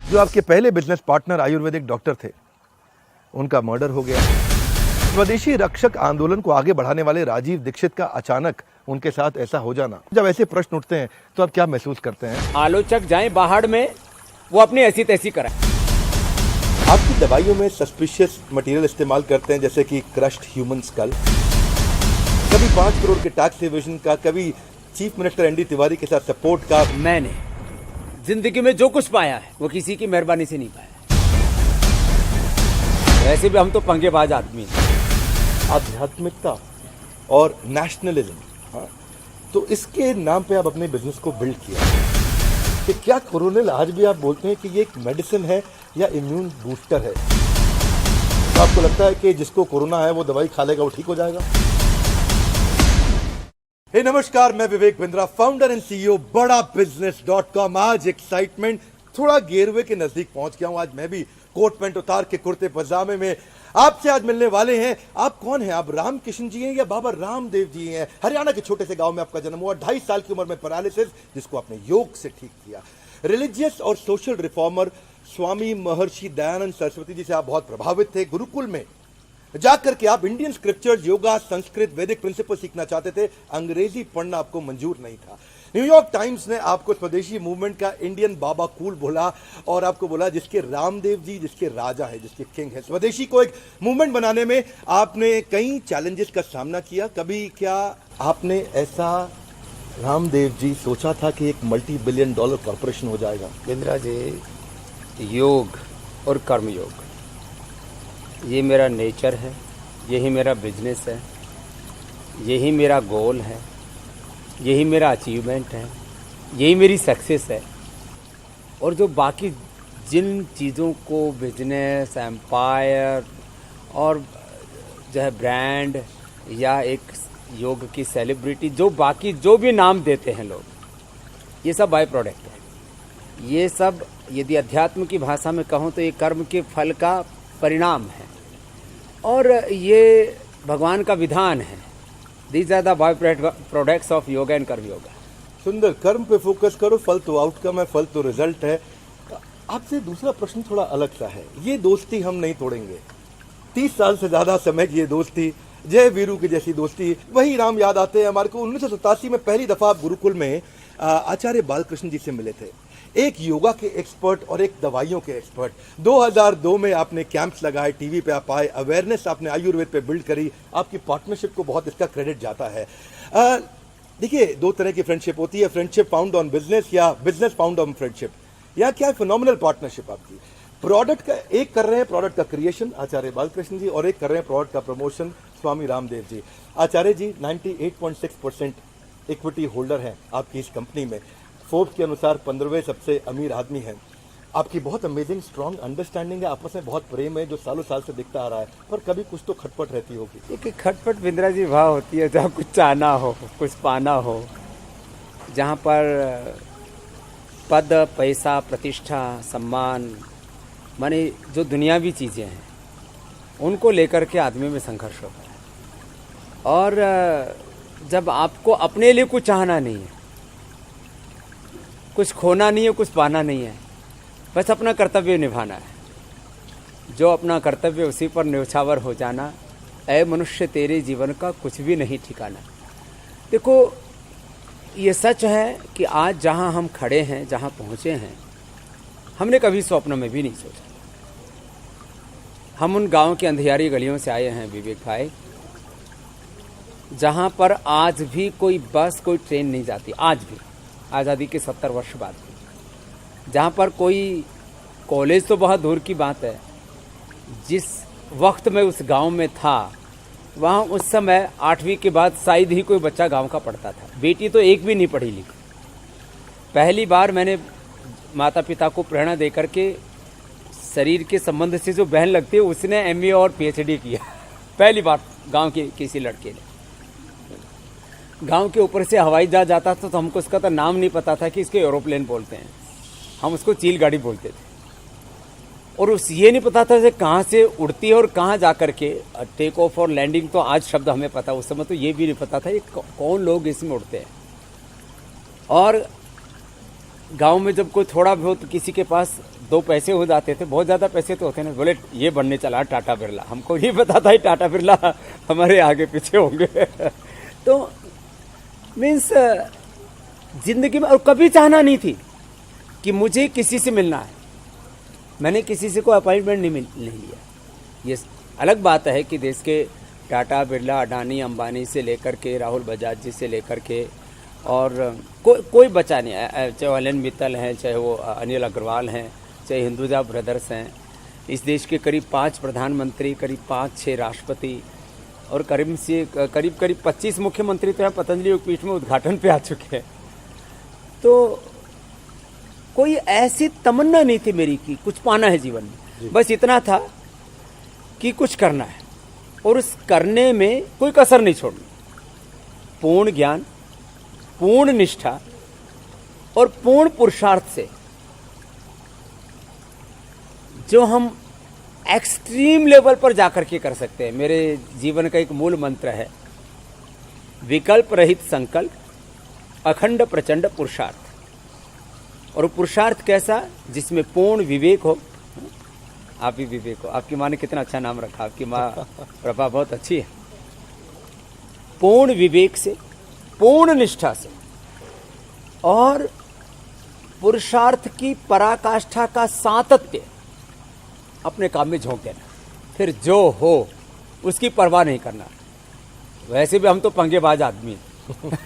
जो आपके पहले बिजनेस पार्टनर आयुर्वेदिक डॉक्टर थे, उनका मर्डर हो गया। स्वदेशी रक्षक आंदोलन को आगे बढ़ाने वाले राजीव दीक्षित का अचानक उनके साथ ऐसा हो जाना, जब ऐसे प्रश्न उठते हैं तो आप क्या महसूस करते हैं? आलोचक जाएं बाहर में, वो अपनी ऐसी तैसी कराएं। आपकी दवाइयों में सस्पिशियस मटेरियल इस्तेमाल करते हैं, जैसे कि क्रश्ड ह्यूमन स्कल, कभी 5 करोड़ के टैक्स एवेजन का, कभी चीफ मिनिस्टर एनडी तिवारी के साथ सपोर्ट का। मैंने जिंदगी में जो कुछ पाया है वो किसी की मेहरबानी से नहीं पाया। वैसे भी हम तो पंगेबाज आदमी हैं। आध्यात्मिकता और नेशनलिज्म, हाँ, तो इसके नाम पे आप अपने बिजनेस को बिल्ड किया कि क्या कोरोनिल आज भी आप बोलते हैं कि ये एक मेडिसिन है या इम्यून बूस्टर है? तो आपको लगता है कि जिसको कोरोना है वो दवाई खा लेगा, वो ठीक हो जाएगा? नमस्कार, मैं Vivek Bindra, founder and CEO बड़ा बिजनेस.com। आज एक्साइटमेंट थोड़ा गेरवे के नजदीक पहुंच गया हूं। आज मैं भी कोट पैंट उतार के कुर्ते पजामे में आपसे आज मिलने वाले हैं। आप कौन हैं? आप रामकिशन जी हैं या बाबा रामदेव जी हैं? हरियाणा के छोटे से गांव में आपका जन्म हुआ, 2.5 साल की उम्र में पैरालिसिस, जिसको आपने योग से ठीक किया। रिलीजियस और सोशल रिफॉर्मर स्वामी महर्षि दयानंद सरस्वती जी से आप बहुत प्रभावित थे। गुरुकुल में जाकर के आप इंडियन स्क्रिप्चर्स, योगा, संस्कृत, वैदिक प्रिंसिपल सीखना चाहते थे। अंग्रेजी पढ़ना आपको मंजूर नहीं था। न्यूयॉर्क टाइम्स ने आपको स्वदेशी मूवमेंट का इंडियन बाबा कूल बोला और आपको बोला जिसके रामदेव जी जिसके राजा है, जिसके किंग है। स्वदेशी को एक मूवमेंट बनाने में आपने कई चैलेंजेस का सामना किया। कभी क्या आपने ऐसा, रामदेव जी, सोचा था कि एक $multi-billion कॉर्पोरेशन हो जाएगा? बिंद्रा जी, योग और कर्मयोग ये मेरा नेचर है, यही मेरा बिजनेस है, यही मेरा गोल है, यही मेरा अचीवमेंट है, यही मेरी सक्सेस है। और जो बाकी जिन चीज़ों को बिजनेस, एम्पायर और जो है ब्रांड या एक योग की सेलिब्रिटी, जो बाकी जो भी नाम देते हैं लोग, ये सब बाय प्रोडक्ट है। ये सब यदि अध्यात्म की भाषा में कहूँ तो ये कर्म के फल का परिणाम है और ये भगवान का विधान है। These are the by products of yoga and karma yoga. सुंदर, कर्म पे फोकस करो, फल तो आउटकम है, फल तो रिजल्ट है। आपसे दूसरा प्रश्न थोड़ा अलग सा है। ये दोस्ती हम नहीं तोड़ेंगे। 30 साल से ज्यादा समय की ये दोस्ती, जय वीरू की जैसी दोस्ती, वही राम याद आते हैं हमारे को। 1987 में पहली दफा आप गुरुकुल में आचार्य बालकृष्ण जी से मिले थे, एक योगा के एक्सपर्ट और एक दवाइयों के एक्सपर्ट। 2002 में आपने कैंप्स लगाए, टीवी पे आप आए, अवेयरनेस आपने आयुर्वेद पे बिल्ड करी। आपकी पार्टनरशिप को बहुत इसका क्रेडिट जाता है। देखिए, 2 तरह की फ्रेंडशिप होती है, फ्रेंडशिप फाउंड ऑन बिजनेस या बिजनेस फाउंड ऑन फ्रेंडशिप। या क्या फिनोमिनल पार्टनरशिप आपकी। प्रोडक्ट का एक कर रहे हैं, प्रोडक्ट का क्रिएशन आचार्य बालकृष्ण जी, और एक कर रहे हैं प्रोडक्ट का प्रमोशन स्वामी रामदेव जी। आचार्य जी 98.6% इक्विटी होल्डर हैं आपकी इस कंपनी में। फोर्ब्स के अनुसार 15वें सबसे अमीर आदमी हैं। आपकी बहुत अमेजिंग स्ट्रॉन्ग अंडरस्टैंडिंग है, आपस में बहुत प्रेम है, जो सालों साल से दिखता आ रहा है। पर कभी कुछ तो खटपट रहती होगी। एक खटपट बिंद्रा जी वहाँ होती है जहाँ कुछ चाहना हो, कुछ पाना हो, जहाँ पर पद, पैसा, प्रतिष्ठा, सम्मान, माने जो दुनियावी चीज़ें हैं, उनको लेकर के आदमी में संघर्ष होता है। और जब आपको अपने लिए कुछ चाहना नहीं है, कुछ खोना नहीं है, कुछ पाना नहीं है, बस अपना कर्तव्य निभाना है। जो अपना कर्तव्य उसी पर न्यौछावर हो जाना। ऐ मनुष्य तेरे जीवन का कुछ भी नहीं ठिकाना। देखो, ये सच है कि आज जहाँ हम खड़े हैं, जहाँ पहुँचे हैं, हमने कभी स्वप्न में भी नहीं सोचा। हम उन गांव की अंधियारी गलियों से आए हैं विवेक भाई, जहाँ पर आज भी कोई बस, कोई ट्रेन नहीं जाती। आज भी, आज़ादी के 70 वर्ष बाद भी, जहाँ पर कोई कॉलेज तो बहुत दूर की बात है। जिस वक्त मैं उस गांव में था, वहाँ उस समय 8वीं के बाद शायद ही कोई बच्चा गांव का पढ़ता था। बेटी तो एक भी नहीं पढ़ी लिखी। पहली बार मैंने माता पिता को प्रेरणा दे करके, शरीर के संबंध से जो बहन लगती है, उसने एमए और पीएचडी किया पहली बार गांव के किसी लड़के ने। गांव के ऊपर से हवाई जहाज जाता था तो हमको उसका तो नाम नहीं पता था कि इसको एरोप्लेन बोलते हैं, हम उसको चील गाड़ी बोलते थे। और उस ये नहीं पता था कि कहाँ से उड़ती है और कहाँ जा कर के टेक ऑफ और लैंडिंग तो आज शब्द हमें पता, उस समय तो ये भी नहीं पता था ये कौन लोग इसमें उड़ते हैं। और गांव में जब कोई थोड़ा बहुत किसी के पास दो पैसे हो जाते थे, बहुत ज्यादा पैसे तो होते ना, बोले ये बनने चला टाटा बिरला। हमको नहीं पता था टाटा बिरला हमारे आगे पीछे होंगे तो मीन्स जिंदगी में और कभी चाहना नहीं थी कि मुझे किसी से मिलना है। मैंने किसी से कोई अपॉइंटमेंट नहीं लिया। ये अलग बात है कि देश के टाटा बिरला अडानी अंबानी से लेकर के राहुल बजाज जी से लेकर के और कोई बचा नहीं है, चाहे अलन मित्तल हैं, चाहे वो अनिल अग्रवाल हैं, चाहे हिंदुजा ब्रदर्स हैं। इस देश के करीब 5 प्रधानमंत्री, करीब 5-6 राष्ट्रपति और करीब 25 मुख्यमंत्री तो यहाँ पतंजलि योगपीठ में उद्घाटन पे आ चुके हैं। तो कोई ऐसी तमन्ना नहीं थी मेरी कि कुछ पाना है जीवन में, बस इतना था कि कुछ करना है और उस करने में कोई कसर नहीं छोड़नी। पूर्ण ज्ञान, पूर्ण निष्ठा और पूर्ण पुरुषार्थ से जो हम एक्सट्रीम लेवल पर जाकर के कर सकते हैं। मेरे जीवन का एक मूल मंत्र है, विकल्प रहित संकल्प, अखंड प्रचंड पुरुषार्थ। और पुरुषार्थ कैसा? जिसमें पूर्ण विवेक हो। आप भी विवेक हो। आपकी माँ ने कितना अच्छा नाम रखा, आपकी माँ प्रभा बहुत अच्छी है। पूर्ण विवेक से, पूर्ण निष्ठा से और पुरुषार्थ की पराकाष्ठा का सातत्य अपने काम में झोंक देना, फिर जो हो उसकी परवाह नहीं करना। वैसे भी हम तो पंगेबाज आदमी हैं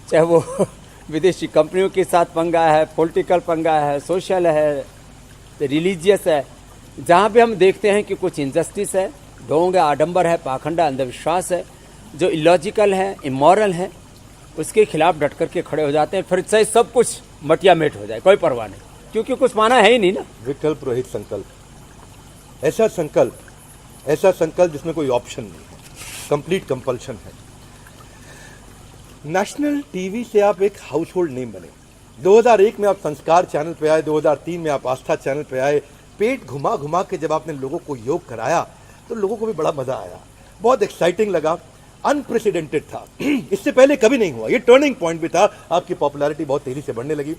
चाहे वो विदेशी कंपनियों के साथ पंगा है, पॉलिटिकल पंगा है, सोशल है, रिलीजियस है। जहाँ भी हम देखते हैं कि कुछ इनजस्टिस है, ढोंग है, आडंबर है, पाखंड है, अंधविश्वास है, जो इलॉजिकल है, इमोरल है, उसके खिलाफ डट करके खड़े हो जाते हैं। फिर चाहे सब कुछ मटिया मेट हो जाए, कोई परवाह नहीं, क्योंकि कुछ माना है ही नहीं ना। विकल्प रहित संकल्प, ऐसा संकल्प जिसमें कोई ऑप्शन नहीं है, कंप्लीट कंपल्शन है। नेशनल टीवी से आप एक हाउस होल्ड नेम बने। 2001 में आप संस्कार चैनल पे आए, 2003 में आप आस्था चैनल पे आए। पेट घुमा घुमा के जब आपने लोगों को योग कराया तो लोगों को भी बड़ा मजा आया, बहुत एक्साइटिंग लगा, अनप्रेसिडेंटेड था इससे पहले कभी नहीं हुआ। ये टर्निंग पॉइंट भी था, आपकी पॉपुलैरिटी बहुत तेजी से बढ़ने लगी।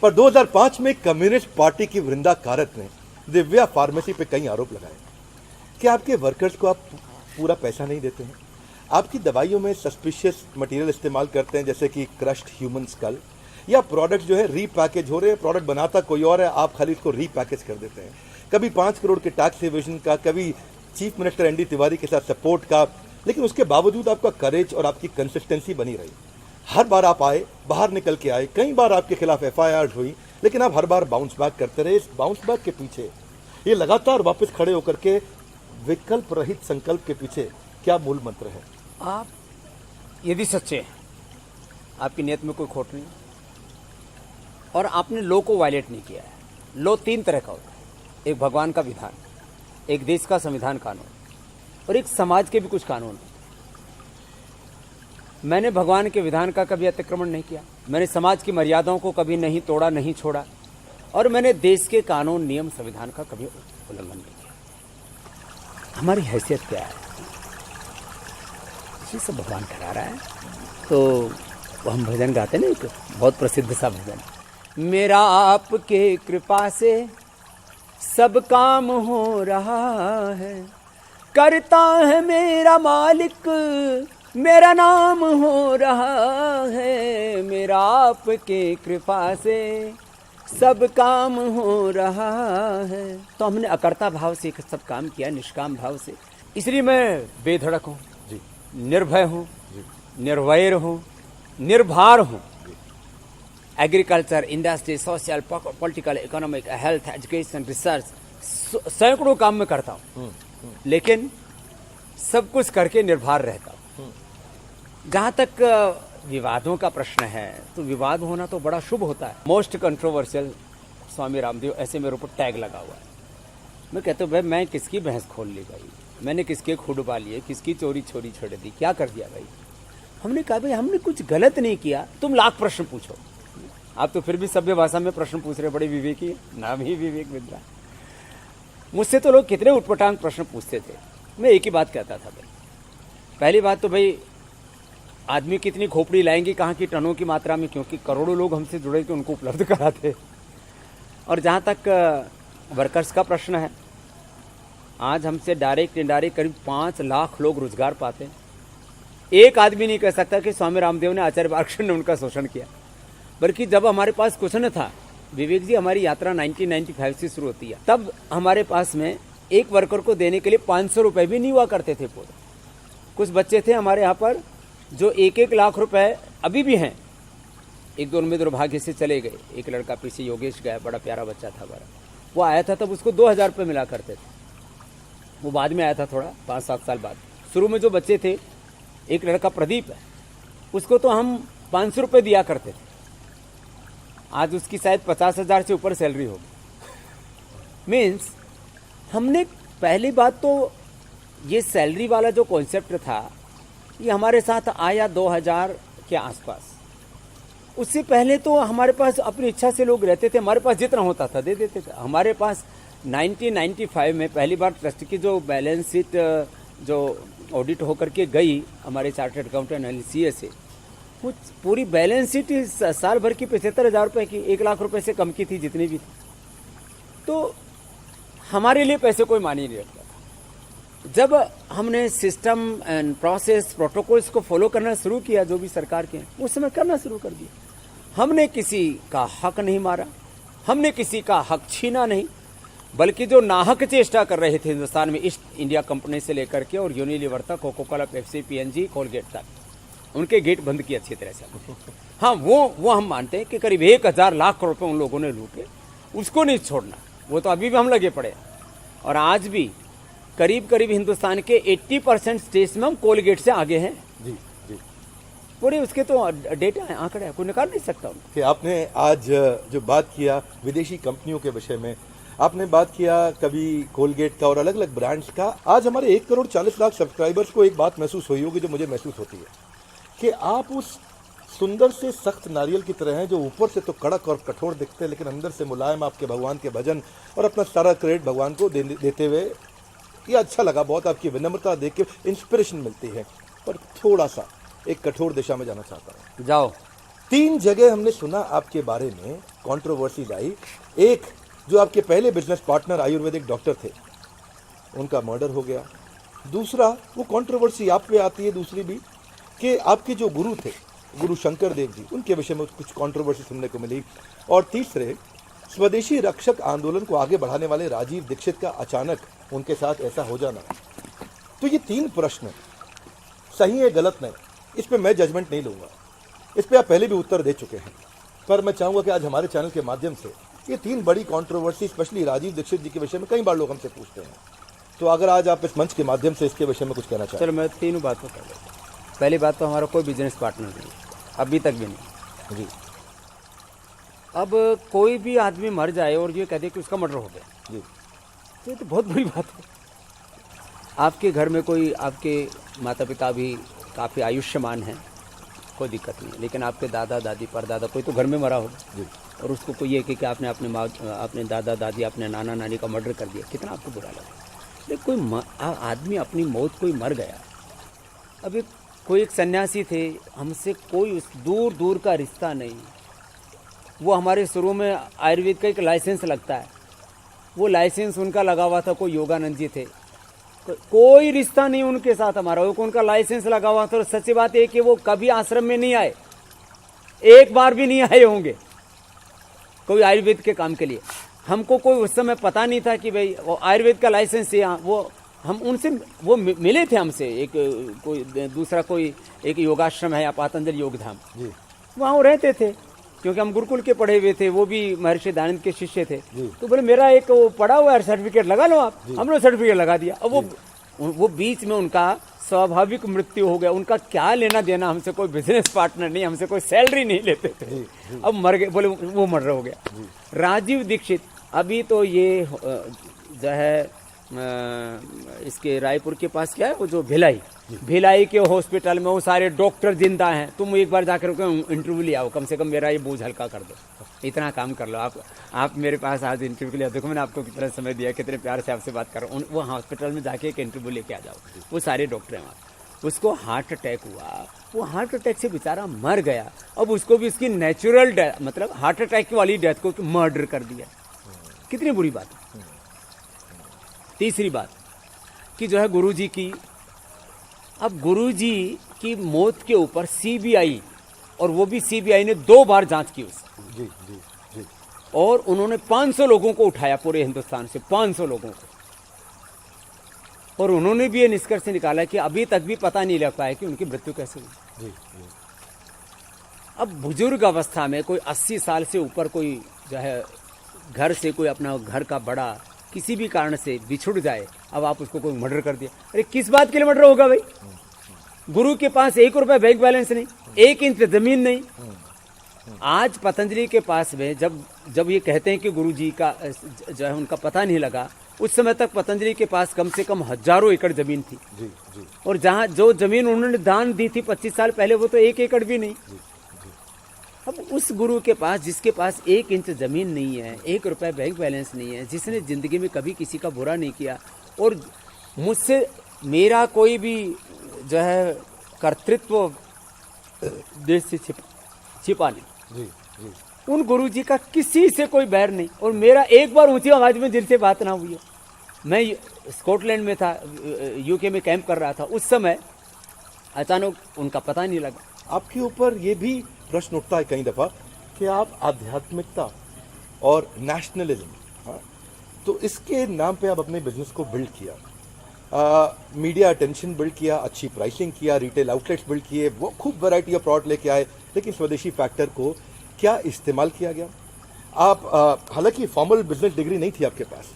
पर 2005 में कम्युनिस्ट पार्टी की वृंदा कारत ने दिव्या फार्मेसी पे कई आरोप लगाए कि आपके वर्कर्स को आप पूरा पैसा नहीं देते हैं, आपकी दवाइयों में सस्पिशियस मटेरियल इस्तेमाल करते हैं, जैसे कि क्रश्ड ह्यूमन स्कल, या प्रोडक्ट जो है रीपैकेज हो रहे हैं, प्रोडक्ट बनाता कोई और है, आप खाली इसको रीपैकेज कर देते हैं। कभी 5 करोड़ के टैक्स एवेजन का, कभी चीफ मिनिस्टर एनडी तिवारी के साथ सपोर्ट का, लेकिन उसके बावजूद आपका करेज और आपकी कंसिस्टेंसी बनी रही। हर बार आप आए, बाहर निकल के आए, कई बार आपके खिलाफ FIR हुई, लेकिन आप हर बार बाउंस बैक करते रहे। इस बाउंस बैक के पीछे, ये लगातार वापस खड़े होकर के विकल्प रहित संकल्प के पीछे क्या मूल मंत्र है? आप यदि सच्चे हैं, आपकी नीयत में कोई खोट नहीं और आपने लॉ को वायलेट नहीं किया है। लॉ 3 तरह का होता है, एक भगवान का विधान, एक देश का संविधान कानून और एक समाज के भी कुछ कानून। मैंने भगवान के विधान का कभी अतिक्रमण नहीं किया, मैंने समाज की मर्यादाओं को कभी नहीं तोड़ा, नहीं छोड़ा, और मैंने देश के कानून, नियम, संविधान का कभी उल्लंघन नहीं किया। हमारी हैसियत क्या है, इसी से भगवान करा रहा है। तो वो हम भजन गाते ना, एक बहुत प्रसिद्ध सा भजन, मेरा आपके कृपा से सब काम हो रहा है, करता है मेरा मालिक, मेरा नाम हो रहा है, मेरा आपके कृपा से सब काम हो रहा है। तो हमने अकर्ता भाव से सब काम किया, निष्काम भाव से। इसलिए मैं बेधड़क हूँ, निर्भय हूँ, निर्वैर हूँ, निर्भार हूँ। Agriculture, industry, social, political, economic, health, education, research, सैकड़ों काम में करता हूँ, लेकिन सब कुछ करके निर्भर रहता हूँ। जहाँ तक विवादों का प्रश्न है, तो विवाद होना तो बड़ा शुभ होता है। मोस्ट कंट्रोवर्शियल स्वामी रामदेव, ऐसे मेरे ऊपर टैग लगा हुआ है। मैं कहता हूँ भाई, मैं किसकी भैंस खोल ली भाई, मैंने किसके खूड उबा लिए, किसकी चोरी छोरी छोड़ दी, क्या कर दिया भाई। हमने कहा भाई हमने कुछ गलत नहीं किया, तुम लाख प्रश्न पूछो। आप तो फिर भी सभ्य भाषा में प्रश्न पूछ रहे, बड़े विवेकी, नाम ही विवेक विद्या। मुझसे तो लोग कितने उटपटांग प्रश्न पूछते थे। मैं एक ही बात कहता था भाई, पहली बात तो भाई आदमी कितनी खोपड़ी लाएंगे, कहाँ की टनों की मात्रा में, क्योंकि करोड़ों लोग हमसे जुड़े थे, उनको उपलब्ध कराते। और जहाँ तक वर्कर्स का प्रश्न है, आज हमसे डायरेक्ट इनडायरेक्ट करीब 5 लाख लोग रोजगार पाते हैं। एक आदमी नहीं कह सकता कि स्वामी रामदेव ने, आचार्य बालकृष्ण ने उनका शोषण किया, बल्कि जब हमारे पास कुछ न था, विवेक जी हमारी यात्रा 1995 से शुरू होती है, तब हमारे पास में एक वर्कर को देने के लिए 500 रुपए भी नहीं हुआ करते थे पूरे। कुछ बच्चे थे हमारे यहाँ पर जो 1-1 लाख रुपए अभी भी हैं, एक दो उनमें दुर्भाग्य से चले गए। एक लड़का पीछे योगेश गया, बड़ा प्यारा बच्चा था हमारा, वो आया था तब उसको 2000 रुपये मिला करते थे, वो बाद में आया था थोड़ा 5-7 साल बाद। शुरू में जो बच्चे थे, एक लड़का प्रदीप है, उसको तो हम 500 रुपये दिया करते थे, आज उसकी शायद 50,000 से ऊपर सैलरी होगी। मीन्स हमने पहली बात तो ये सैलरी वाला जो कॉन्सेप्ट था, ये हमारे साथ आया 2000 के आसपास। उससे पहले तो हमारे पास अपनी इच्छा से लोग रहते थे, हमारे पास जितना होता था दे देते थे। हमारे पास 1995 में पहली बार ट्रस्ट की जो बैलेंस शीट जो ऑडिट होकर के गई हमारे चार्टर्ड अकाउंटेंट एनसीए से, वो पूरी बैलेंस शीट साल भर की 75,000 रुपये की, 1 लाख रुपए से कम की थी जितनी भी थी। तो हमारे लिए पैसे कोई मानी नहीं रखता था। जब हमने सिस्टम एंड प्रोसेस प्रोटोकॉल्स को फॉलो करना शुरू किया, जो भी सरकार के, उस समय करना शुरू कर दिया। हमने किसी का हक नहीं मारा, हमने किसी का हक छीना नहीं, बल्कि जो नाहक चेष्टा कर रहे थे हिंदुस्तान में, ईस्ट इंडिया कंपनी से लेकर के और यूनिलीवर तक, Coca Cola, Pepsi, PNG, Colgate तक, उनके गेट बंद किए अच्छी तरह से। हाँ, वो हम मानते हैं कि करीब 1000 लाख रुपए उन लोगों ने लूटे, उसको नहीं छोड़ना। वो तो अभी भी हम लगे पड़े हैं, और आज भी करीब करीब हिंदुस्तान के 80% स्टेट्स में हम कोलगेट से आगे हैं। जी जी, पूरे उसके तो डेटा है, आंकड़े हैं, कोई निकाल नहीं सकता उनको। कि आपने आज जो बात किया विदेशी कंपनियों के विषय में, आपने बात किया कभी कोलगेट का और अलग अलग ब्रांड्स का। आज हमारे 1,40,00,000 सब्सक्राइबर्स को एक बात महसूस हुई होगी जो मुझे महसूस होती है, कि आप उस सुंदर से सख्त नारियल की तरह हैं जो ऊपर से तो कड़क और कठोर दिखते हैं, लेकिन अंदर से मुलायम, आपके भगवान के भजन और अपना सारा क्रेडिट भगवान को देते हुए। ये अच्छा लगा बहुत, आपकी विनम्रता देख के इंस्पिरेशन मिलती है। पर थोड़ा सा एक कठोर दिशा में जाना चाहता हूँ। जाओ। 3 जगह हमने सुना आपके बारे में कंट्रोवर्सीज आई। एक, जो आपके पहले बिजनेस पार्टनर आयुर्वेदिक डॉक्टर थे, उनका मर्डर हो गया। दूसरा, वो कंट्रोवर्सी आप पे आती है दूसरी भी, कि आपके जो गुरु थे, गुरु शंकर देव जी, उनके विषय में कुछ कंट्रोवर्सी सुनने को मिली। और तीसरे, स्वदेशी रक्षक आंदोलन को आगे बढ़ाने वाले राजीव दीक्षित का अचानक उनके साथ ऐसा हो जाना। तो ये 3 प्रश्न सही है गलत नहीं, इस पे मैं जजमेंट नहीं लूंगा, इस पे आप पहले भी उत्तर दे चुके हैं। पर मैं चाहूंगा कि आज हमारे चैनल के माध्यम से ये 3 बड़ी कंट्रोवर्सी, स्पेशली राजीव दीक्षित जी के विषय में कई बार लोग हमसे पूछते हैं, तो अगर आज आप इस मंच के माध्यम से इसके विषय में कुछ कहना चाहते हैं। चलो मैं 3 बातों कर देता हूँ। पहली बात तो हमारा कोई बिजनेस पार्टनर नहीं, अभी तक भी नहीं जी। अब कोई भी आदमी मर जाए और ये कहते कि उसका मर्डर हो गया, जी, तो ये तो बहुत बुरी बात है। आपके घर में कोई, आपके माता पिता भी काफ़ी आयुष्मान हैं, कोई दिक्कत नहीं, लेकिन आपके दादा दादी परदादा कोई तो घर में मरा होगा जी, और उसको कोई ये कि आपने अपने माँ, अपने दादा दादी, अपने नाना नानी का मर्डर कर दिया, कितना आपको बुरा लगा। लेकिन कोई आदमी अपनी मौत, कोई मर गया। अभी कोई एक सन्यासी थे, हमसे कोई दूर दूर का रिश्ता नहीं। वो हमारे शुरू में आयुर्वेद का एक लाइसेंस लगता है, वो लाइसेंस उनका लगा हुआ था, कोई योगानंद जी थे, कोई रिश्ता नहीं उनके साथ हमारा, वो उनका लाइसेंस लगा हुआ था। और सच्ची बात है कि वो कभी आश्रम में नहीं आए, एक बार भी नहीं आए होंगे कोई आयुर्वेद के काम के लिए। हमको कोई उस समय पता नहीं था कि भाई वो आयुर्वेद का लाइसेंस है। वो हम उनसे, वो मिले थे हमसे, एक कोई दूसरा कोई एक योगाश्रम है या पातंजलि योगधाम, वहाँ वो रहते थे, क्योंकि हम गुरुकुल के पढ़े हुए थे, वो भी महर्षि दयानंद के शिष्य थे। तो बोले मेरा एक वो पड़ा हुआ है सर्टिफिकेट, लगा लो आप। हमने सर्टिफिकेट लगा दिया। अब वो बीच में उनका स्वाभाविक मृत्यु हो गया। उनका क्या लेना देना हमसे, कोई बिजनेस पार्टनर नहीं, हमसे कोई सैलरी नहीं लेते थे। अब मर गए, बोले वो मर्डर हो गया। राजीव दीक्षित, अभी तो ये जो है इसके रायपुर के पास क्या है वो जो भिलाई के हॉस्पिटल में, वो सारे डॉक्टर जिंदा हैं। तुम एक बार जाकर इंटरव्यू ले आओ, कम से कम मेरा ये बोझ हल्का कर दो, इतना काम कर लो आप मेरे पास आज इंटरव्यू के लिए। देखो मैंने आपको कितना समय दिया, कितने प्यार से आपसे बात कर रहा हूँ। वो हॉस्पिटल में जाके एक इंटरव्यू लेके आ जाओ, वो सारे डॉक्टर हैं वहाँ। उसको हार्ट अटैक हुआ, वो हार्ट अटैक से बेचारा मर गया। अब उसको भी इसकी नेचुरल डेथ, मतलब हार्ट अटैक वाली डेथ को मर्डर कर दिया। कितनी बुरी बात है। तीसरी बात कि जो है गुरुजी की, अब गुरुजी की मौत के ऊपर सीबीआई, और वो भी सीबीआई ने 2 बार जांच की उसकी, जी जी जी। और उन्होंने 500 लोगों को उठाया पूरे हिंदुस्तान से, 500 लोगों को, और उन्होंने भी ये निष्कर्ष निकाला कि अभी तक भी पता नहीं लग पाया कि उनकी मृत्यु कैसे हुई। जी जी। अब बुजुर्ग अवस्था में कोई 80 साल से ऊपर कोई जो है घर से कोई अपना घर का बड़ा किसी भी कारण से बिछुड़ जाए, अब आप उसको कोई मर्डर कर दिया, अरे किस बात के लिए मर्डर होगा भाई? गुरु के पास 1 रुपया बैंक बैलेंस नहीं, 1 इंच जमीन नहीं। आज पतंजलि के पास में जब ये कहते हैं कि गुरु जी का जो है उनका पता नहीं लगा, उस समय तक पतंजलि के पास कम से कम हजारों एकड़ जमीन थी। जी जी। और जहाँ जो जमीन उन्होंने दान दी थी 25 साल पहले, वो तो 1 एकड़ भी नहीं। अब उस गुरु के पास, जिसके पास 1 इंच जमीन नहीं है, 1 रुपया बैंक बैलेंस नहीं है, जिसने जिंदगी में कभी किसी का बुरा नहीं किया, और मुझसे मेरा कोई भी जो है कर्तृत्व देश से छिपा नहीं, जी जी। उन गुरु जी का किसी से कोई बैर नहीं। और मेरा एक बार ऊंची आवाज में जिनसे बात ना हुई है। मैं स्कॉटलैंड में था, यूके में कैंप कर रहा था, उस समय अचानक उनका पता नहीं लगा। आपके ऊपर ये भी प्रश्न उठता है कई दफा कि आप आध्यात्मिकता और नेशनलिज्म, हाँ, तो इसके नाम पे आप अपने बिजनेस को बिल्ड किया, मीडिया अटेंशन बिल्ड किया, अच्छी प्राइसिंग किया, रिटेल आउटलेट्स बिल्ड किए, वो खूब वैरायटी ऑफ प्रोडक्ट लेके आए, लेकिन स्वदेशी फैक्टर को क्या इस्तेमाल किया गया? आप हालांकि फॉर्मल बिजनेस डिग्री नहीं थी आपके पास,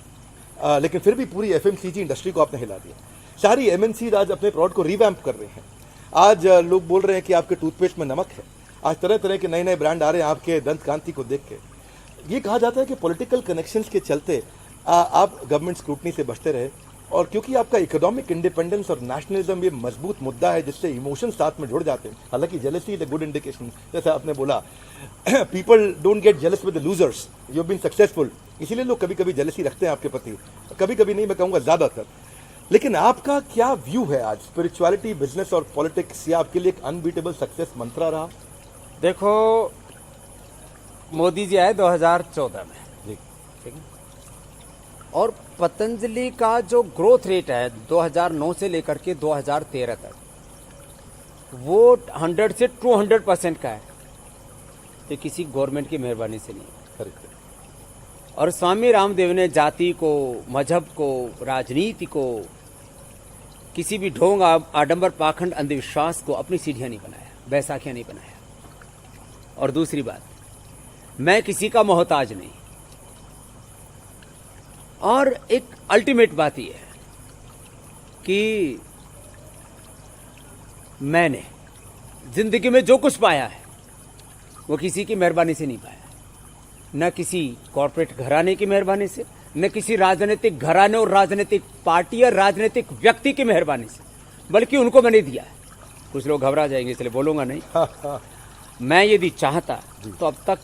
लेकिन फिर भी पूरी एफएमसीजी इंडस्ट्री को आपने हिला दिया। सारी एमएनसी आज अपने प्रोडक्ट को रिवैम्प कर रहे हैं। आज लोग बोल रहे हैं कि आपके टूथपेस्ट में नमक है। आज तरह तरह के नए नए ब्रांड आ रहे हैं आपके दंत कांति को देख के। ये कहा जाता है कि पॉलिटिकल कनेक्शंस के चलते आप गवर्नमेंट स्क्रूटनी से बचते रहे, और क्योंकि आपका इकोनॉमिक इंडिपेंडेंस और नेशनलिज्म ये मजबूत मुद्दा है जिससे इमोशन साथ में जुड़ जाते हैं। हालांकि jealousy is a good indication, जैसा आपने बोला people don't get jealous with the losers, you have been successful, इसीलिए लोग कभी कभी जेलसी रखते हैं आपके प्रति, कभी कभी नहीं, मैं कहूँगा ज्यादातर। लेकिन आपका क्या व्यू है आज स्पिरिचुअलिटी, बिजनेस और पॉलिटिक्स? ये आपके लिए एक अनबीटेबल सक्सेस मंत्रा रहा? देखो, मोदी जी आए 2014 में, जी, ठीक है, और पतंजलि का जो ग्रोथ रेट है 2009 से लेकर के 2013 तक, वो 100 से 200% का है। तो किसी गवर्नमेंट की मेहरबानी से नहीं। करेक्ट। और स्वामी रामदेव ने जाति को, मजहब को, राजनीति को, किसी भी ढोंग, आडंबर, पाखंड, अंधविश्वास को अपनी सीढ़ियां नहीं बनाया, बैसाखियां नहीं बनाया। और दूसरी बात, मैं किसी का मोहताज नहीं। और एक अल्टीमेट बात यह है कि मैंने जिंदगी में जो कुछ पाया है वो किसी की मेहरबानी से नहीं पाया, न किसी कॉर्पोरेट घराने की मेहरबानी से, न किसी राजनीतिक घराने और राजनीतिक पार्टी या राजनीतिक व्यक्ति की मेहरबानी से, बल्कि उनको मैंने दिया है। कुछ लोग घबरा जाएंगे इसलिए बोलूंगा नहीं। मैं यदि चाहता तो अब तक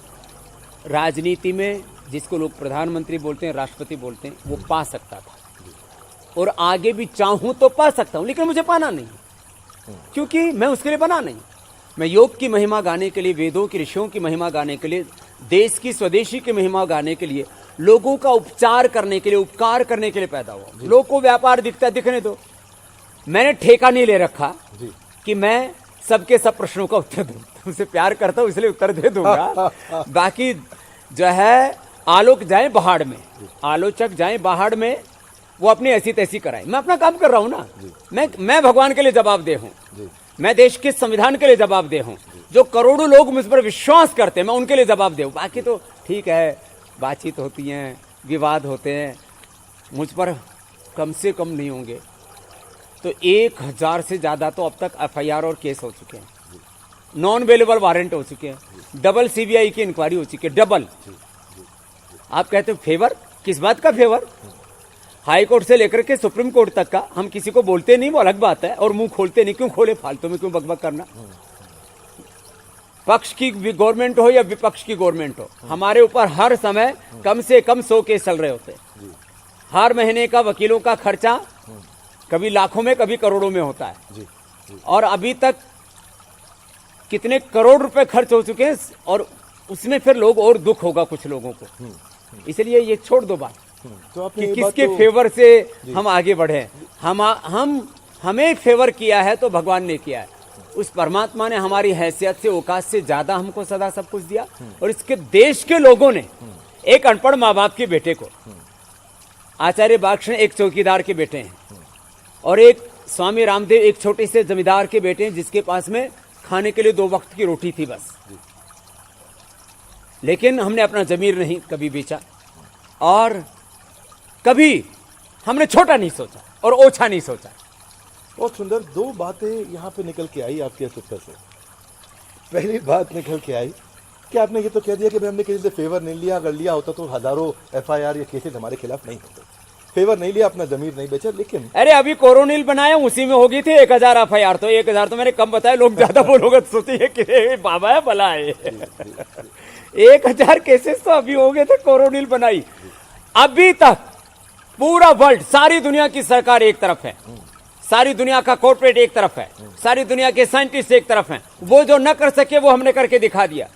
राजनीति में जिसको लोग प्रधानमंत्री बोलते हैं, राष्ट्रपति बोलते हैं, वो पा सकता था, और आगे भी चाहूं तो पा सकता हूं, लेकिन मुझे पाना नहीं, क्योंकि मैं उसके लिए बना नहीं। मैं योग की महिमा गाने के लिए, वेदों की, ऋषियों की महिमा गाने के लिए, देश की, स्वदेशी की महिमा गाने के लिए, लोगों का उपचार करने के लिए, उपकार करने के लिए पैदा हुआ। लोग को व्यापार दिखता दिखने दो। मैंने ठेका नहीं ले रखा कि मैं सबके सब प्रश्नों का उत्तर दूं। तुमसे प्यार करता हूं इसलिए उत्तर दे दूंगा। बाकी जो है आलोक जाए पहाड़ में, आलोचक जाए पहाड़ में, वो अपनी ऐसी तैसी कराए। मैं अपना काम कर रहा हूं ना। मैं भगवान के लिए जवाबदेह हूं, मैं देश के संविधान के लिए जवाबदेह हूं। जो करोड़ों लोग मुझ पर विश्वास करते हैं, मैं उनके लिए जवाबदेह हूं। बाकी तो ठीक है, बातचीत होती है, विवाद होते हैं, मुझ पर कम से कम नहीं होंगे तो 1000 से ज्यादा तो अब तक एफआईआर और केस हो चुके हैं, नॉन अवेलेबल वारंट हो चुके हैं, डबल सीबीआई की इंक्वायरी हो चुकी है, डबल। आप कहते हो फेवर, किस बात का फेवर? हाई कोर्ट से लेकर के सुप्रीम कोर्ट तक का हम किसी को बोलते नहीं, वो अलग बात है, और मुंह खोलते नहीं। क्यों खोले? फालतू में क्यों बकबक करना? पक्ष की गवर्नमेंट हो या विपक्ष की गवर्नमेंट हो, हमारे ऊपर हर समय कम से कम 100 केस चल रहे होते हैं। हर महीने का वकीलों का खर्चा कभी लाखों में, कभी करोड़ों में होता है। और अभी तक कितने करोड़ रुपए खर्च हो चुके हैं, और उसमें फिर लोग और दुख होगा कुछ लोगों को। इसलिए ये छोड़ दो बात तो आपने कि ये बात किसके तो- फेवर से हम आगे बढ़े। हम हमें फेवर किया है तो भगवान ने किया है, उस परमात्मा ने हमारी हैसियत से औकात से ज्यादा हमको सदा सब कुछ दिया। और इसके देश के लोगों ने एक अनपढ़ माँ बाप के बेटे को, आचार्य बालकृष्ण एक चौकीदार के बेटे हैं और एक स्वामी रामदेव एक छोटे से जमींदार के बेटे हैं जिसके पास में खाने के लिए 2 वक्त की रोटी थी बस। लेकिन हमने अपना जमीर नहीं कभी बेचा और कभी हमने छोटा नहीं सोचा और ओछा नहीं सोचा। बहुत सुंदर 2 बातें यहाँ पे निकल के आई आपके इस उत्तर से। पहली बात निकल के आई कि आपने ये तो कह दिया कि भाई हमने किसी से फेवर नहीं लिया, अगर लिया होता तो हजारों एफआईआर या केसेस हमारे खिलाफ नहीं होते। फेवर नहीं लिया, अपना जमीर नहीं बेचा। लेकिन अरे अभी कोरोनिल बनाया उसी में होगी थी 1000 एफआईआर, तो 1000 तो मैंने कम बताया, लोग ज्यादा बोलोगे तो सोचिए कि बाबा है भला है। 1000 केसेस तो अभी हो गए थे कोरोनिल बनाई। अभी तक पूरा वर्ल्ड, सारी दुनिया की सरकार एक तरफ है, सारी दुनिया का कॉर्पोरेट एक तरफ है, सारी दुनिया के साइंटिस्ट एक तरफ हैं। वो जो न कर सके वो हमने करके दिखा दिया।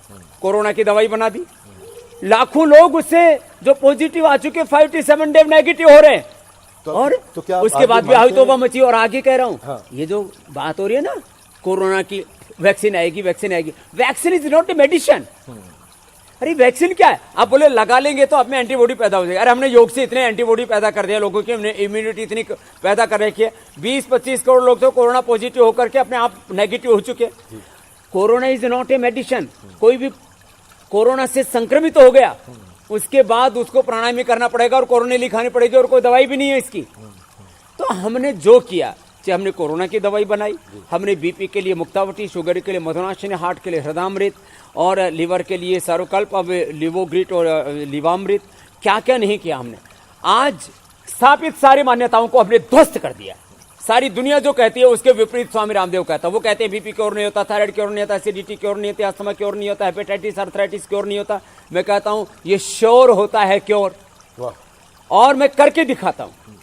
कोरोना की दवाई बना दी, लाखों लोग उससे जो पॉजिटिव आ चुके 5 to 7 डे नेगेटिव हो रहे हैं। और तो क्या उसके बाद भी आगे आई तौबा मची। और आगे कह रहा हूं हाँ। ये जो बात हो रही है ना कोरोना की, वैक्सीन आएगी वैक्सीन आएगी, vaccine is not a medicine. अरे वैक्सीन क्या है? आप बोले लगा लेंगे तो आप में एंटीबॉडी पैदा हो जाएगी। अरे हमने योग से इतने एंटीबॉडी पैदा कर दिया लोगों की, हमने इम्यूनिटी इतनी पैदा कर रखी है। 20-25 करोड़ लोग तो कोरोना पॉजिटिव होकर के अपने आप नेगेटिव हो चुके। Corona is not a medicine. कोई भी कोरोना से संक्रमित हो गया उसके बाद उसको प्राणायाम करना पड़ेगा और कोरोनिल खानी पड़ेगी और कोई दवाई भी नहीं है इसकी। तो हमने जो किया, चाहे हमने कोरोना की दवाई बनाई, हमने बीपी के लिए मुक्तावटी, शुगर के लिए मधुनाशिनी, हार्ट के लिए हृदयामृत और लीवर के लिए सरोकल्प, अब लिवोग्रिट और लिवामृत, क्या क्या नहीं किया हमने। आज स्थापित सारी मान्यताओं को हमने ध्वस्त कर दिया। सारी दुनिया जो कहती है उसके विपरीत स्वामी रामदेव कहता है। वो कहते हैं बीपी क्योर नहीं होता, थायराइड क्योर नहीं होता, एसिडिटी क्योर नहीं होती, अस्थमा क्योर नहीं होता, हेपेटाइटिस आर्थराइटिस क्योर नहीं होता। मैं कहता हूं ये श्योर होता है क्योर, और मैं करके दिखाता हूं।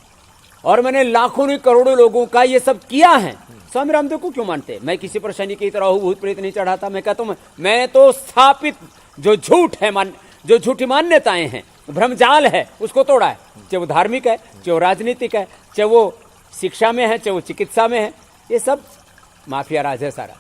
और मैंने लाखों नहीं करोड़ों लोगों का ये सब किया है। स्वामी रामदेव को क्यों मानते? मैं किसी पर शनि की तरह भूत प्रेत नहीं चढ़ाता। मैं कहता हूं मैं तो स्थापित जो झूठ है, जो झूठी मान्यताएं हैं, भ्रमजाल है, उसको तोड़ा है। चाहे वो धार्मिक है, चाहे वो राजनीतिक है, चाहे वो शिक्षा में है, चाहे वो चिकित्सा में है, ये सब माफिया राज है सारा,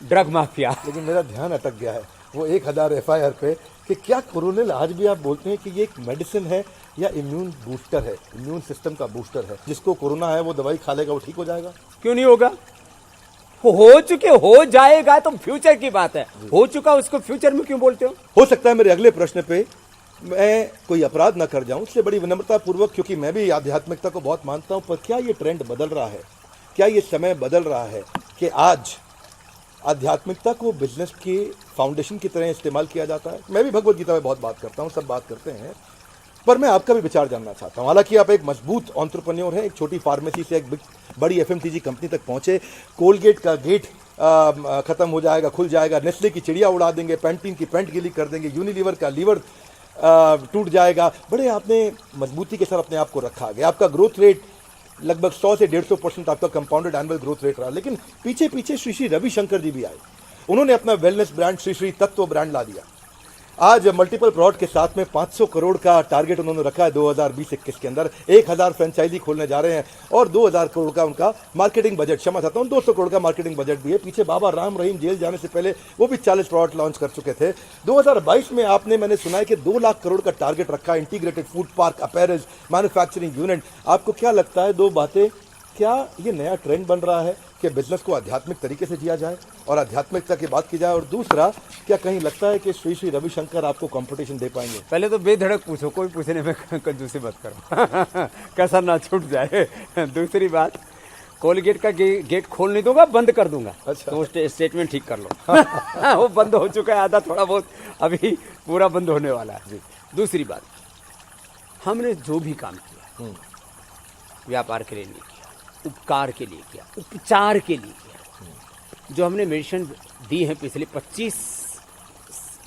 ड्रग माफिया। लेकिन मेरा ध्यान अटक गया है वो 1000 एफआईआर पे कि क्या कोरोनिल आज भी आप बोलते हैं कि ये एक मेडिसिन है या इम्यून बूस्टर है, इम्यून सिस्टम का बूस्टर है? जिसको कोरोना है वो दवाई खा लेगा वो ठीक हो जाएगा? क्यों नहीं होगा? हो चुके, हो जाएगा तो फ्यूचर की बात है। हो चुका उसको फ्यूचर में क्यों बोलते हो सकता है मेरे अगले प्रश्न पे मैं कोई अपराध ना कर जाऊं, इसलिए बड़ी विनम्रता पूर्वक, क्योंकि मैं भी आध्यात्मिकता को बहुत मानता हूं, पर क्या ये ट्रेंड बदल रहा है? क्या ये समय बदल रहा है कि आज आध्यात्मिकता को बिजनेस की फाउंडेशन की तरह इस्तेमाल किया जाता है? मैं भी भगवत गीता में बहुत बात करता हूं, सब बात करते हैं, पर मैं आपका भी विचार जानना चाहता हूं। हालांकि आप एक मजबूत एंटरप्रेन्योर हैं, एक छोटी फार्मेसी से एक बड़ी एफएमसीजी कंपनी तक पहुंचे, कोलगेट का गेट खत्म हो जाएगा, खुल जाएगा, नेस्ले की चिड़िया उड़ा देंगे, पैंटीन की पैंट गीली कर देंगे, यूनिलीवर का लीवर टूट जाएगा। बड़े आपने मजबूती के साथ अपने आप को रखा गया। आपका ग्रोथ रेट लगभग 100 से 150% आपका कंपाउंडेड एनुअल ग्रोथ रेट रहा। लेकिन पीछे पीछे श्री श्री रविशंकर जी भी आए, उन्होंने अपना वेलनेस ब्रांड श्री श्री तत्व ब्रांड ला दिया। आज मल्टीपल प्रोडक्ट के साथ में 500 करोड़ का टारगेट उन्होंने रखा है 2020-21 के अंदर। 1000 फ्रेंचाइजी खोलने जा रहे हैं और 2000 करोड़ का उनका मार्केटिंग बजट, क्षमा चाहता हूं 200 करोड़ का मार्केटिंग बजट भी है। पीछे बाबा राम रहीम जेल जाने से पहले वो भी 40 प्रोडक्ट लॉन्च कर चुके थे। 2022 में आपने, मैंने सुना है कि 2 लाख करोड़ का टारगेट रखा है, integrated food park, apparels, manufacturing unit. आपको क्या लगता है, 2 बातें, क्या ये नया ट्रेंड बन रहा है कि बिजनेस को आध्यात्मिक तरीके से जिया जाए और आध्यात्मिकता की बात की जाए? और दूसरा, क्या कहीं लगता है कि श्री श्री रविशंकर आपको कंपटीशन दे पाएंगे? पहले तो बेधड़क पूछो, कोई पूछने में कंजूसी मत करो कसर ना छूट जाए। दूसरी बात, कोलगेट का गेट खोल नहीं दूंगा, बंद कर दूंगा। अच्छा। तो स्टेटमेंट ठीक कर लो। वो बंद हो चुका है आधा, थोड़ा बहुत अभी पूरा बंद होने वाला है। दूसरी बात, हमने जो भी काम किया व्यापार के लिए नहीं किया, उपकार के लिए किया, उपचार के लिए किया। जो हमने मेडिसिन दी है पिछले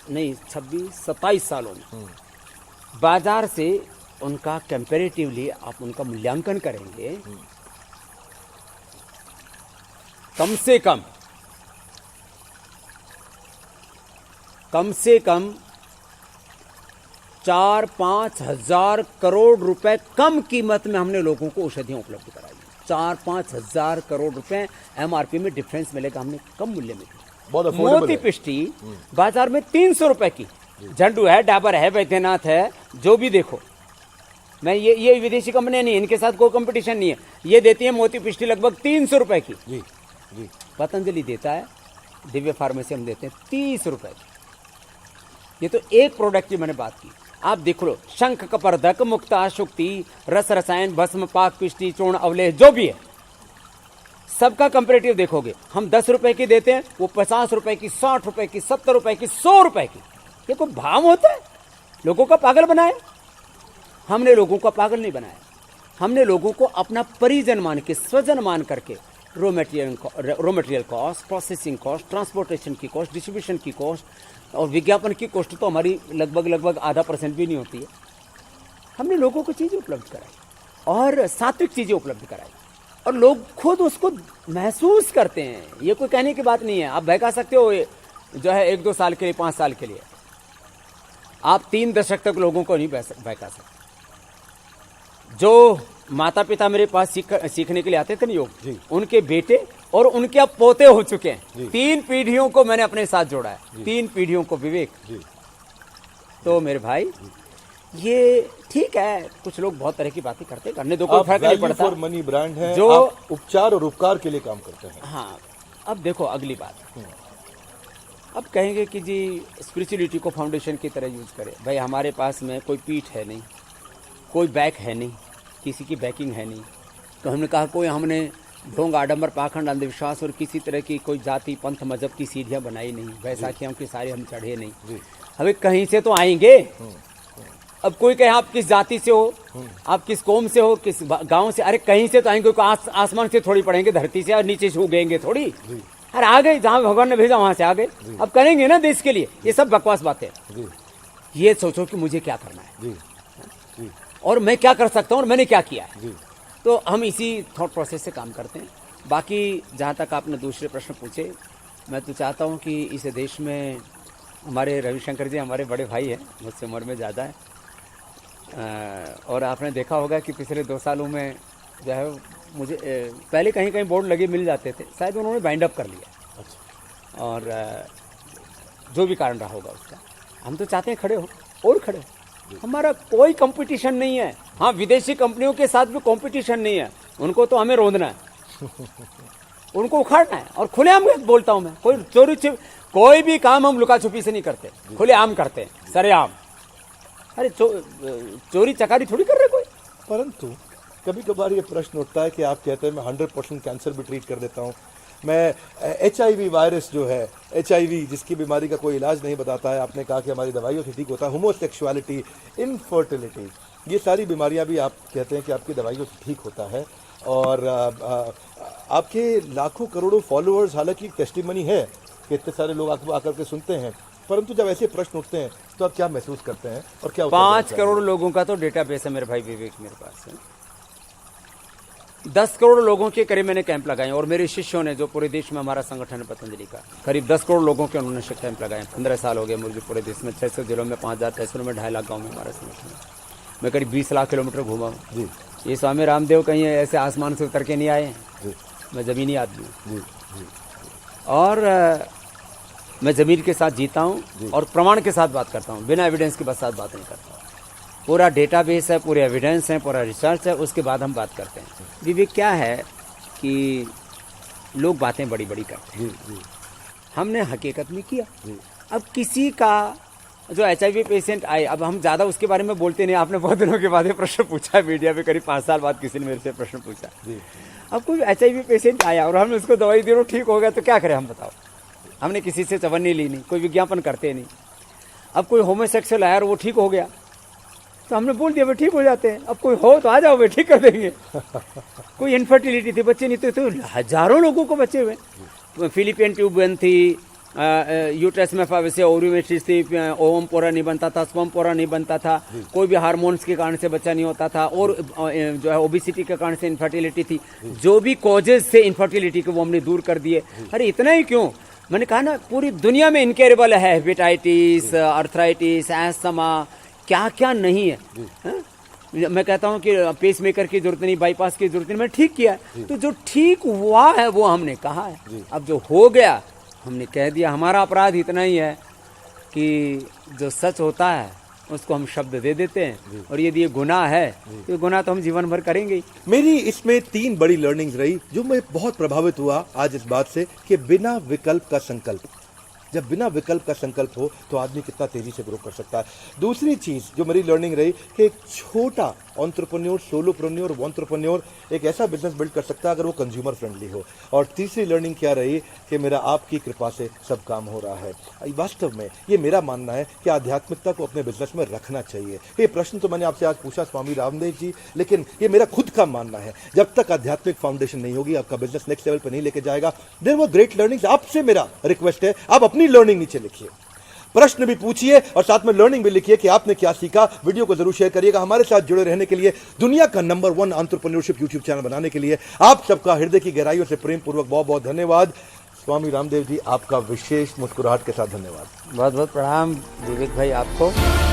26-27 सालों में, बाजार से उनका कंपैरेटिवली आप उनका मूल्यांकन करेंगे, कम से कम 4-5 हजार करोड़ रुपए कम कीमत में हमने लोगों को औषधियां उपलब्ध कराई। 4-5 हजार करोड़ रुपए एमआरपी में डिफरेंस मिलेगा, हमने कम मूल्य में दी। बहुत अफोर्डेबल मोती है। पिष्टी बाजार में 300 रुपए की, झंडू है, डाबर है, वैद्यनाथ है, जो भी देखो, मैं ये विदेशी कंपनियां नहीं है, इनके साथ कोई कंपटीशन नहीं है, ये देती है मोती पिष्टी लगभग 300 रुपए की। जी जी। पतंजलि देता है, दिव्य फार्मेसी हम देते हैं 30 रुपए की। ये तो एक प्रोडक्ट की मैंने बात की। आप देख लो, शंख कपर्दक, मुक्ता, शुक्ति, रस रसायन, भस्म, पाक पिष्टी, चूर्ण, अवलेह, जो भी है सबका कंपेरेटिव देखोगे, हम 10 रुपए की देते हैं, वो 50 रुपए की, 60 रुपए की, 70 रुपए की, 100 रुपए की। ये कोई भाव होता है? लोगों का पागल बनाया। हमने लोगों का पागल नहीं बनाया, हमने लोगों को अपना परिजन मान के, स्वजन मान करके raw material cost, processing cost, transportation की कॉस्ट, डिस्ट्रीब्यूशन की कॉस्ट और विज्ञापन की कॉस्ट तो हमारी लगभग आधा % भी नहीं होती है। हमने लोगों को चीज़ें उपलब्ध कराई और सात्विक चीज़ें उपलब्ध कराई और लोग खुद उसको महसूस करते हैं। ये कोई कहने की बात नहीं है। आप बहका सकते हो जो है 1-2 साल के लिए, 5 साल के लिए, आप 3 दशक तक लोगों को नहीं बहका सकते। जो माता पिता मेरे पास सीखने के लिए आते थे ना योग, उनके बेटे और उनके अब पोते हो चुके हैं। 3 पीढ़ियों को मैंने अपने साथ जोड़ा है, 3 पीढ़ियों को विवेक। तो मेरे भाई ये ठीक है, कुछ लोग बहुत तरह की बातें करते, करने दो, कोई फर्क नहीं पड़ता। फॉर मनी ब्रांड है, जो आप उपचार और उपकार के लिए काम करते हैं। हाँ, अब देखो अगली बात, अब कहेंगे कि जी स्पिरिचुअलिटी को फाउंडेशन की तरह यूज करें। भाई हमारे पास में कोई पीठ है नहीं, कोई बैक है नहीं, किसी की बैकिंग है नहीं, तो हमने कहा कोई हमने ढोंग, आडंबर, पाखंड, अंधविश्वास और किसी तरह की कोई जाति, पंथ, मजहब की सीढ़ियाँ बनाई नहीं, बैसाखियों की सारी हम चढ़े नहीं। हमें कहीं से तो आएंगे। अब कोई कहे आप किस जाति से हो, आप किस कौम से हो, किस गांव से, अरे कहीं से तो आएंगे, आसमान से थोड़ी पड़ेंगे, धरती से और नीचे से उगेंगे थोड़ी। अरे आ गए, जहाँ भगवान ने भेजा वहां से आ गए। अब करेंगे ना देश के लिए, ये सब बकवास बातें। ये सोचो कि मुझे क्या करना है और मैं क्या कर सकता हूँ और मैंने क्या किया है। तो हम इसी थॉट प्रोसेस से काम करते हैं। बाकी जहाँ तक आपने दूसरे प्रश्न पूछे, मैं तो चाहता हूँ कि इस देश में हमारे रविशंकर जी हमारे बड़े भाई हैं, मुझसे उम्र में ज़्यादा है, और आपने देखा होगा कि पिछले 2 सालों में जो है मुझे पहले कहीं कहीं बोर्ड लगे मिल जाते थे, शायद उन्होंने बाइंड अप कर लिया। और जो भी कारण रहा होगा उसका, हम तो चाहते हैं खड़े हो और खड़े हो। हमारा कोई कंपटीशन नहीं है। हाँ, विदेशी कंपनियों के साथ भी कंपटीशन नहीं है, उनको तो हमें रोंदना है, उनको उखाड़ना है। और खुलेआम बोलता हूँ मैं, कोई चोरी कोई भी काम हम लुका छुपी से नहीं करते, खुलेआम करते हैं, सरेआम। अरे चोरी चकारी थोड़ी कर रहे कोई। परंतु कभी कभार ये प्रश्न उठता है कि आप कहते हैं मैं 100% कैंसर भी ट्रीट कर देता हूँ, मैं HIV वायरस जो है, HIV जिसकी बीमारी का कोई इलाज नहीं बताता है, आपने कहा कि हमारी दवाइयों से ठीक होता है, होमोसेक्सुअलिटी, इनफर्टिलिटी, ये सारी बीमारियां भी आप कहते हैं कि आपकी दवाइयों से ठीक होता है। और आपके लाखों करोड़ों फॉलोअर्स, हालांकि टेस्टिमनी है कि इतने सारे लोग आपको आकर के सुनते हैं, परंतु जब ऐसे प्रश्न उठते हैं तो आप क्या महसूस करते हैं और क्या? 5 करोड़ लोगों का तो डेटाबेस है मेरे भाई विवेक मेरे पास है। 10 करोड़ लोगों के करीब मैंने कैंप लगाए और मेरे शिष्यों ने, जो पूरे देश में हमारा संगठन है पतंजलि का, करीब 10 करोड़ लोगों के उन्होंने कैंप लगाए। 15 साल हो गए मुझे पूरे देश में, 600 जिलों में, 5000 तहसीलों में, 2.5 लाख गाँव में हमारा संगठन है। मैं करीब 20 लाख किलोमीटर घूमा हूँ जी। ये स्वामी रामदेव कहीं ऐसे आसमान से उतर के नहीं आए हैं, मैं ज़मीनी आदमी हूँ और मैं ज़मीन के साथ जीता हूँ और प्रमाण के साथ बात करता हूँ, बिना एविडेंस के साथ बात नहीं करता। पूरा डेटाबेस है, पूरे एविडेंस है, पूरा रिसर्च है, उसके बाद हम बात करते हैं। विवेक क्या है कि लोग बातें बड़ी बड़ी करते हैं, हमने हकीकत में किया। अब किसी का जो HIV पेशेंट आए, अब हम ज़्यादा उसके बारे में बोलते नहीं। आपने बहुत दिनों के बाद ये प्रश्न पूछा मीडिया पे, करीब 5 साल बाद किसी ने मेरे से प्रश्न पूछा। अब कोई HIV पेशेंट आया और हमने उसको दवाई दी और ठीक हो गया तो क्या करें हम, बताओ। हमने किसी से चवन्नी ली नहीं, कोई विज्ञापन करते नहीं। अब कोई होमोसेक्सुअल आया और वो ठीक हो गया तो हमने बोल दिया भाई ठीक हो जाते हैं। अब कोई हो तो आ जाओ भाई, ठीक कर देंगे। कोई इनफर्टिलिटी थी, बच्चे नहीं तो हजारों लोगों को बच्चे हुए। फिलिपियन ट्यूबन थी, यूट्रस में वैसे ओवरी थी, ओवम पोरा नहीं बनता था, स्पर्म पोरा नहीं बनता था, कोई भी हार्मोन्स के कारण से बच्चा नहीं होता था, और जो है ओबिसिटी के कारण से इनफर्टिलिटी थी। जो भी कॉजेज थे इनफर्टिलिटी के वो हमने दूर कर दिए। अरे इतना ही क्यों, मैंने कहा ना पूरी दुनिया में इनकेरेबल है, हेपेटाइटिस, अर्थराइटिस, एस्थमा, क्या क्या नहीं है, हाँ? मैं कहता हूँ कि पेस मेकर की जरूरत नहीं, बाईपास की जरूरत नहीं, मैं ठीक किया है। तो जो ठीक हुआ है वो हमने कहा है। अब जो हो गया हमने कह दिया। हमारा अपराध इतना ही है कि जो सच होता है उसको हम शब्द दे देते हैं, और यदि ये गुनाह है तो ये गुनाह तो हम जीवन भर करेंगे ही। मेरी इसमें 3 बड़ी लर्निंग्स रही जो मैं बहुत प्रभावित हुआ आज इस बात से कि बिना विकल्प का संकल्प, जब बिना विकल्प का संकल्प हो तो आदमी कितना तेजी से ग्रो कर सकता है। दूसरी चीज जो मेरी लर्निंग रही कि एक छोटा एंटरप्रेन्योर, सोलोप्रेन्योर, एंटरप्रेन्योर एक ऐसा बिजनेस बिल्ड कर सकता है अगर वो कंज्यूमर फ्रेंडली हो। और तीसरी लर्निंग क्या रही कि मेरा आपकी कृपा से सब काम हो रहा है। वास्तव में ये मेरा मानना है कि आध्यात्मिकता को अपने बिजनेस में रखना चाहिए। ये प्रश्न तो मैंने आपसे आज पूछा स्वामी रामदेव जी, लेकिन ये मेरा खुद का मानना है। जब तक आध्यात्मिक फाउंडेशन नहीं होगी आपका बिजनेस नेक्स्ट लेवल पर नहीं लेके जाएगा। There were great learnings. आपसे मेरा रिक्वेस्ट है आप अपनी लर्निंग नीचे लिखिए, प्रश्न भी पूछिए और साथ में लर्निंग भी लिखिए कि आपने क्या सीखा। वीडियो को जरूर शेयर करिएगा। हमारे साथ जुड़े रहने के लिए, दुनिया का नंबर 1 एंटरप्रेन्योरशिप यूट्यूब चैनल बनाने के लिए आप सबका हृदय की गहराइयों से प्रेम पूर्वक बहुत बहुत धन्यवाद। स्वामी रामदेव जी आपका विशेष मुस्कुराहट के साथ धन्यवाद। बहुत बहुत प्रणाम विवेक भाई आपको।